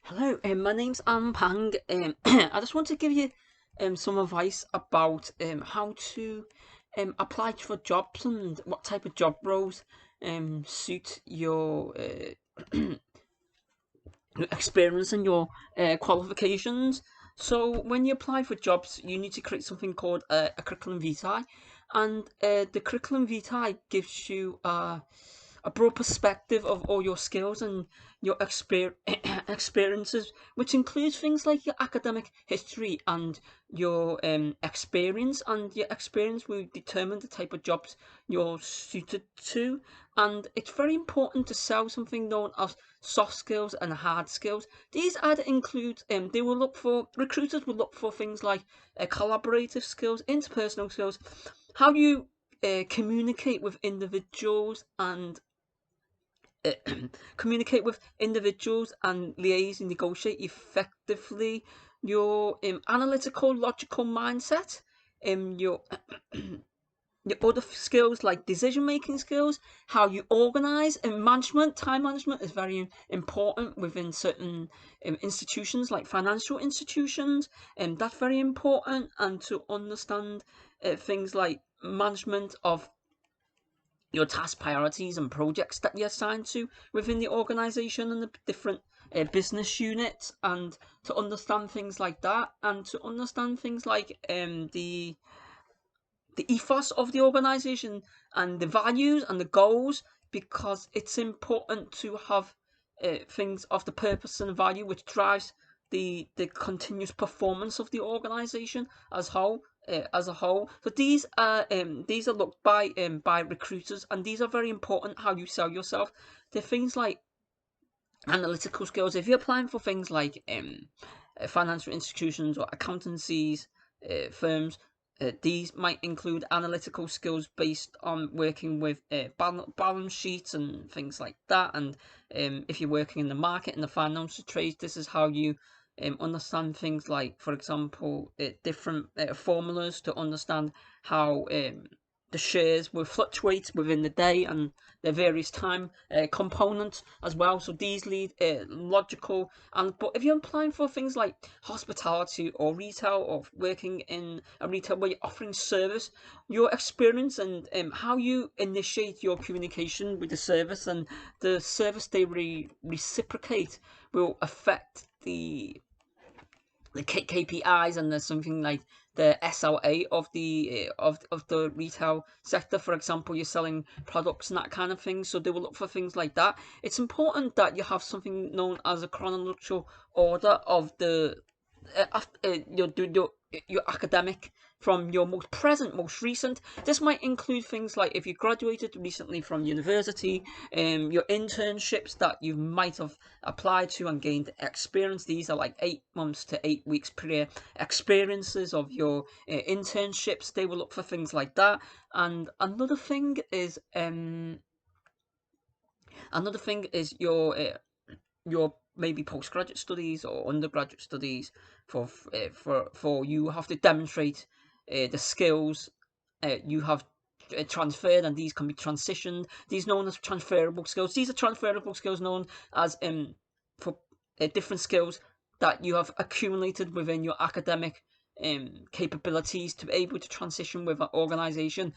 Hello, my name's Anne Pang. I just want to give you some advice about how to apply for jobs and what type of job roles suit your experience and your qualifications. So when you apply for jobs, you need to create something called a curriculum vitae, and the curriculum vitae gives you a broad perspective of all your skills and your experiences, which includes things like your academic history and your experience. And your experience will determine the type of jobs you're suited to. And it's very important to sell something known as soft skills and hard skills. These add include they will look for recruiters will look for things like collaborative skills, interpersonal skills, how you communicate with individuals and communicate with individuals and liaise and negotiate effectively, your analytical, logical mindset, your your other skills like decision making skills, how you organize, and management. Time management is very important within certain institutions like financial institutions, and that's very important. And to understand things like management of your task priorities and projects that you're assigned to within the organization and the different business units, and to understand things like that, and to understand things like the ethos of the organization and the values and the goals, because it's important to have things of the purpose and value which drives the continuous performance of the organization as a whole. So these are looked by recruiters, and these are very important how you sell yourself. They're things like analytical skills. If you're applying for things like financial institutions or accountancies firms, these might include analytical skills based on working with balance sheets and things like that. And if you're working in the market, in the financial trades, this is how you understand things like, for example, different formulas to understand how the shares will fluctuate within the day and the various time components as well. So these lead logical. And but if you're applying for things like hospitality or retail, or working in a retail where you're offering service, your experience and how you initiate your communication with the service and the service they reciprocate will affect the KPIs, and there's something like the SLA of the retail sector. For example, you're selling products and that kind of thing, so they will look for things like that. It's important that you have something known as a chronological order of the your academic, from your most present, most recent. This might include things like if you graduated recently from university, your internships that you might have applied to and gained experience. These are like 8 months to 8 weeks per experiences of your internships. They will look for things like that. And another thing is your maybe postgraduate studies or undergraduate studies. For you have to demonstrate the skills you have transferred, and these can be transitioned. These known as transferable skills. These are transferable skills known as for different skills that you have accumulated within your academic capabilities to be able to transition with an organization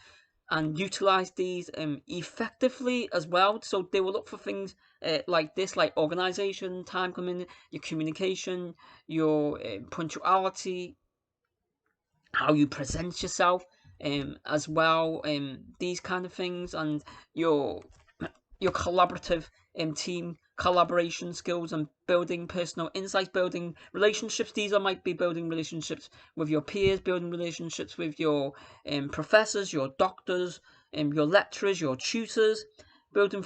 and utilize these effectively as well. So they will look for things like this, like organization, time commitment, your communication, your punctuality, how you present yourself, as well, these kind of things, and your your collaborative team collaboration skills and building personal insights, building relationships. These are might be building relationships with your peers, building relationships with your professors, your doctors, your lecturers, your tutors, building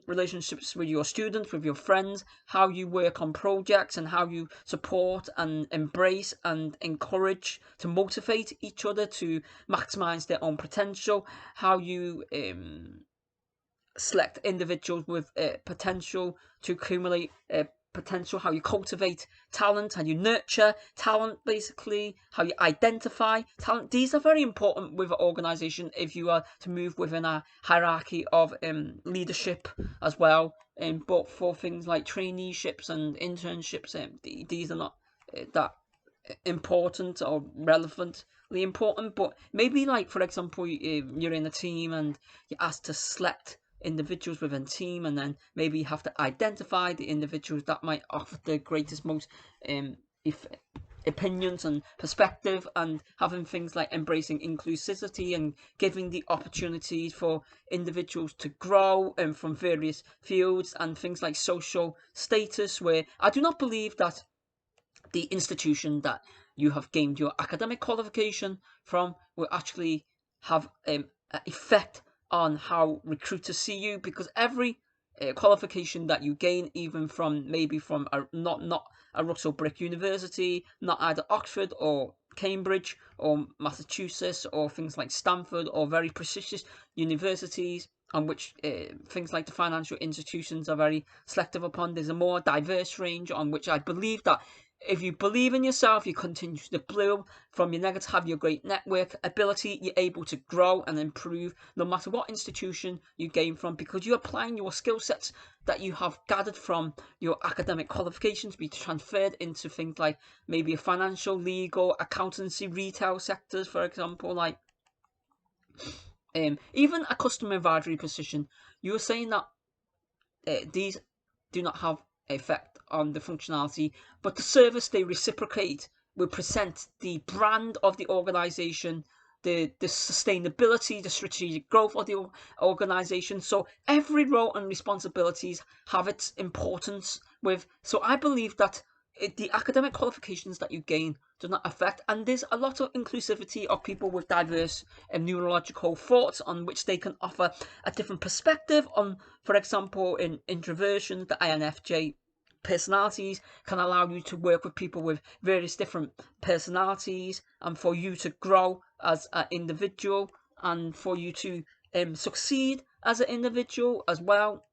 relationships with your students, with your friends, how you work on projects, and how you support and embrace and encourage to motivate each other to maximize their own potential, how you select individuals with potential to accumulate potential, how you cultivate talent, how you nurture talent, basically, how you identify talent. These are very important with an organisation if you are to move within a hierarchy of leadership as well. But for things like traineeships and internships, these are not that important or relevantly important. But maybe, like, for example, you're in a team and you're asked to select individuals within the team, and then maybe you have to identify the individuals that might offer the greatest, most if opinions and perspective, and having things like embracing inclusivity and giving the opportunities for individuals to grow from various fields, and things like social status, where I do not believe that the institution that you have gained your academic qualification from will actually have an effect on how recruiters see you, because every qualification that you gain, even from maybe from not a Russell Brick University, not either Oxford or Cambridge or Massachusetts or things like Stanford or very prestigious universities, on which things like the financial institutions are very selective upon. There's a more diverse range on which I believe that if you believe in yourself, you continue to bloom from your negative, have your great network ability, you're able to grow and improve no matter what institution you gain from, because you're applying your skill sets that you have gathered from your academic qualifications be transferred into things like maybe a financial, legal, accountancy, retail sectors, for example, like even a customer advisory position. You were saying that these do not have effect on the functionality, but the service they reciprocate will present the brand of the organization, the sustainability, the strategic growth of the organization. So every role and responsibilities have its importance with. So I believe that the academic qualifications that you gain do not affect, and there's a lot of inclusivity of people with diverse neurological thoughts on which they can offer a different perspective on. For example, in introversion, the INFJ personalities can allow you to work with people with various different personalities, and for you to grow as an individual, and for you to succeed as an individual as well.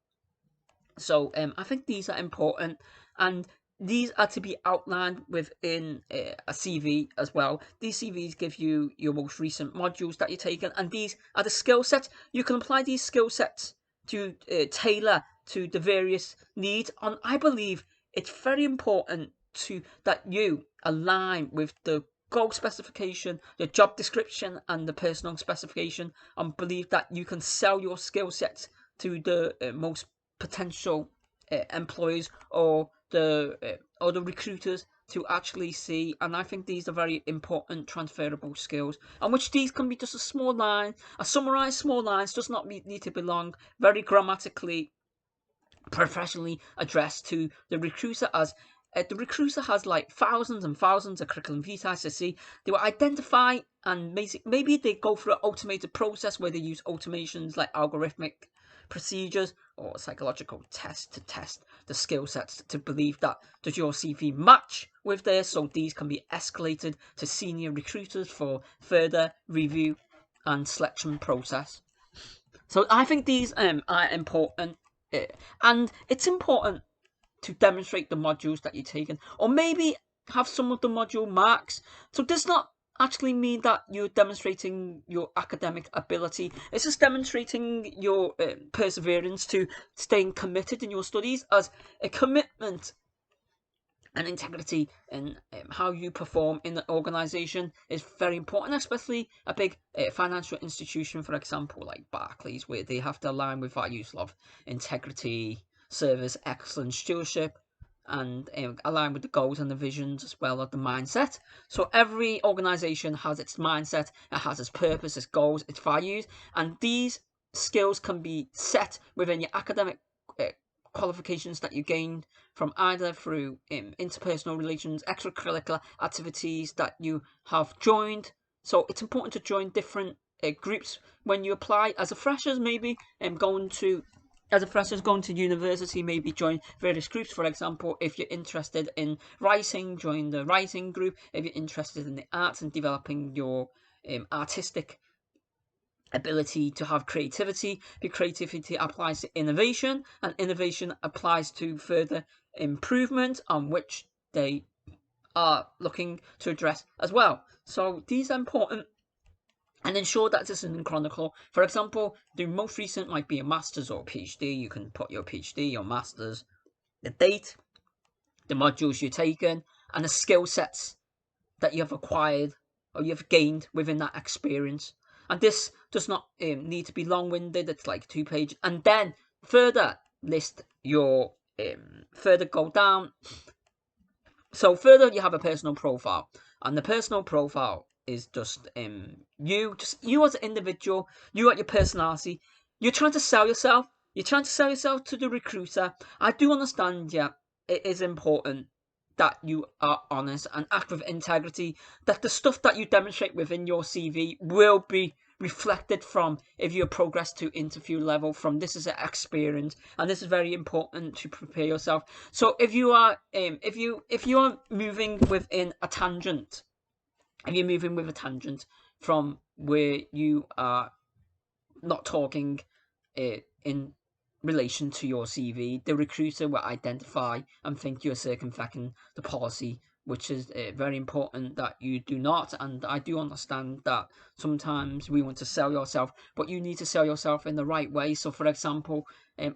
So I think these are important, and these are to be outlined within a CV as well. These CVs give you your most recent modules that you've taken, and these are the skill sets. You can apply these skill sets to tailor to the various needs. And I believe it's very important that you align with the goal specification, the job description, and the personal specification, and believe that you can sell your skill sets to the most potential employees or the recruiters to actually see. And I think these are very important transferable skills, on which these can be just a small line, a summarized small lines, does not need to be long, very grammatically professionally addressed to the recruiter, as the recruiter has like thousands and thousands of curriculum vitae to see. They will identify, and maybe they go through an automated process where they use automations like algorithmic procedures or psychological tests to test the skill sets to believe that does your CV match with this. So these can be escalated to senior recruiters for further review and selection process. So I think these are important, and it's important to demonstrate the modules that you've taken, or maybe have some of the module marks. So does not actually mean that you're demonstrating your academic ability. It's just demonstrating your perseverance to staying committed in your studies, as a commitment and integrity in how you perform in the organization is very important, especially a big financial institution, for example, like Barclays, where they have to align with values of integrity, service, excellence, stewardship, and align with the goals and the visions as well as the mindset. So every organization has its mindset, it has its purpose, its goals, its values, and these skills can be set within your academic qualifications that you gained from either through interpersonal relations, extracurricular activities that you have joined. So it's important to join different groups when you apply as a freshers. Maybe going to university, maybe join various groups. For example, if you're interested in writing, join the writing group. If you're interested in the arts and developing your artistic ability to have creativity, because creativity applies to innovation, and innovation applies to further improvement on which they are looking to address as well. So these are important, and ensure that this is in chronicle. For example, the most recent might be a master's or a PhD. You can put your PhD, your master's, the date, the modules you've taken, and the skill sets that you have acquired or you've gained within that experience. And this does not need to be long-winded. It's like 2 pages. And then further list your further go down. So further, you have a personal profile, and the personal profile is just you as an individual, you at your personality. You're trying to sell yourself. You're trying to sell yourself to the recruiter. I do understand, yeah, it is important that you are honest and act with integrity, that the stuff that you demonstrate within your CV will be reflected from if you progress to interview level from this is an experience, and this is very important to prepare yourself. So if you are if you are moving within a tangent, if you're moving with a tangent from where you are not talking in relation to your CV, the recruiter will identify and think you're circumventing the policy, which is very important that you do not. And I do understand that sometimes we want to sell yourself, but you need to sell yourself in the right way. So, for example,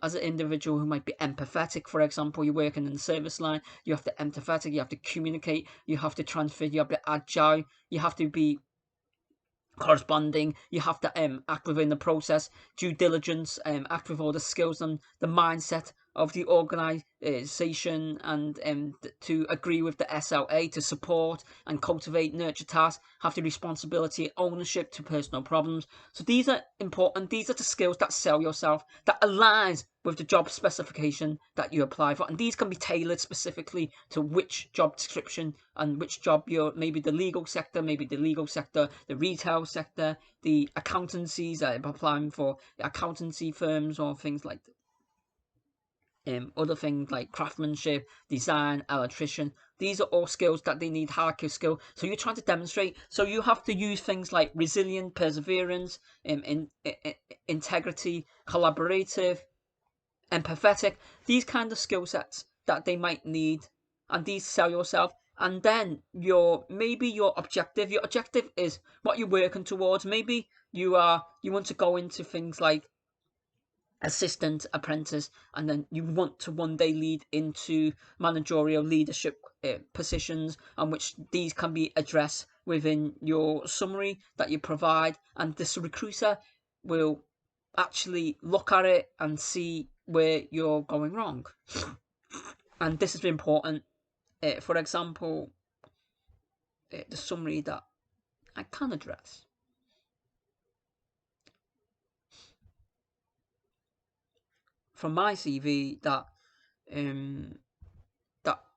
as an individual who might be empathetic, for example, you're working in the service line, you have to empathetic, you have to communicate, you have to transfer, you have to be agile, you have to be corresponding, you have to act within the process, due diligence, act with all the skills and the mindset of the organisation, and to agree with the SLA, to support and cultivate, nurture tasks, have the responsibility, ownership to personal problems. So these are important. These are the skills that sell yourself, that aligns with the job specification that you apply for, and these can be tailored specifically to which job description and which job you're, maybe the legal sector, the retail sector, the accountancies, applying for accountancy firms or things like other things like craftsmanship, design, electrician. These are all skills that they need hardcore skill. So you're trying to demonstrate. So you have to use things like resilient, perseverance, integrity, collaborative, empathetic. These kind of skill sets that they might need, and these sell yourself. And then maybe your objective. Your objective is what you're working towards. Maybe you want to go into things like assistant, apprentice, and then you want to one day lead into managerial leadership positions, on which these can be addressed within your summary that you provide, and this recruiter will actually look at it and see where you're going wrong. And this is important. For example, the summary that I can address. From my CV, that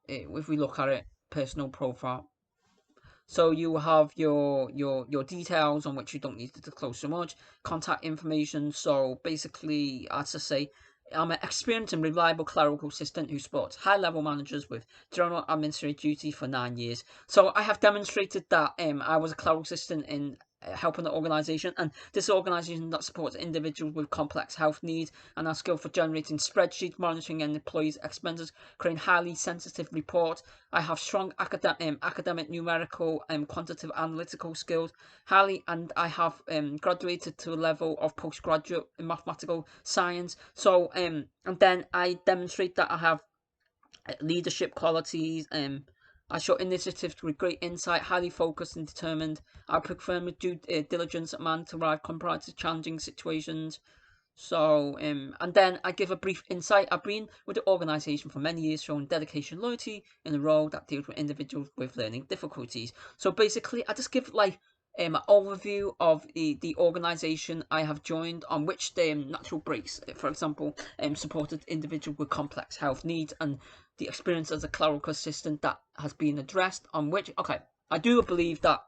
if we look at it, personal profile. So you have your details on which you don't need to disclose so much, contact information. So basically, as I say, I'm an experienced and reliable clerical assistant who supports high-level managers with general administrative duty for 9 years. So I have demonstrated that I was a clerical assistant in helping the organisation, and this organisation that supports individuals with complex health needs, and are skilled for generating spreadsheets, monitoring and employees' expenses, creating highly sensitive reports. I have strong academic, numerical, quantitative, analytical skills, and I have graduated to a level of postgraduate in mathematical science. So, and then I demonstrate that I have leadership qualities. I show initiative with great insight, highly focused and determined. I perform with due diligence at man to arrive compromise to challenging situations. So, and then I give a brief insight. I've been with the organisation for many years, showing dedication, loyalty in a role that deals with individuals with learning difficulties. So basically, I just give like an overview of the organisation I have joined, on which the natural breaks, for example, supported individuals with complex health needs, and the experience as a clerical assistant that has been addressed, on which, okay, I do believe that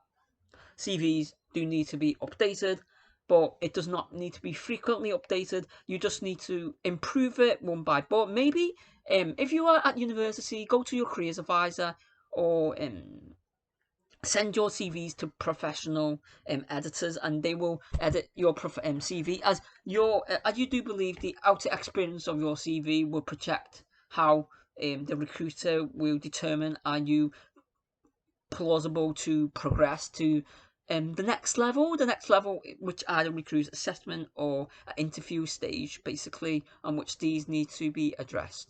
CVs do need to be updated, but it does not need to be frequently updated. You just need to improve it one by one. Maybe if you are at university, go to your careers advisor, or send your CVs to professional editors, and they will edit your CV as you do believe the outer experience of your CV will project how The recruiter will determine, are you plausible to progress to the next level, which either recruits assessment or interview stage, basically, on which these need to be addressed.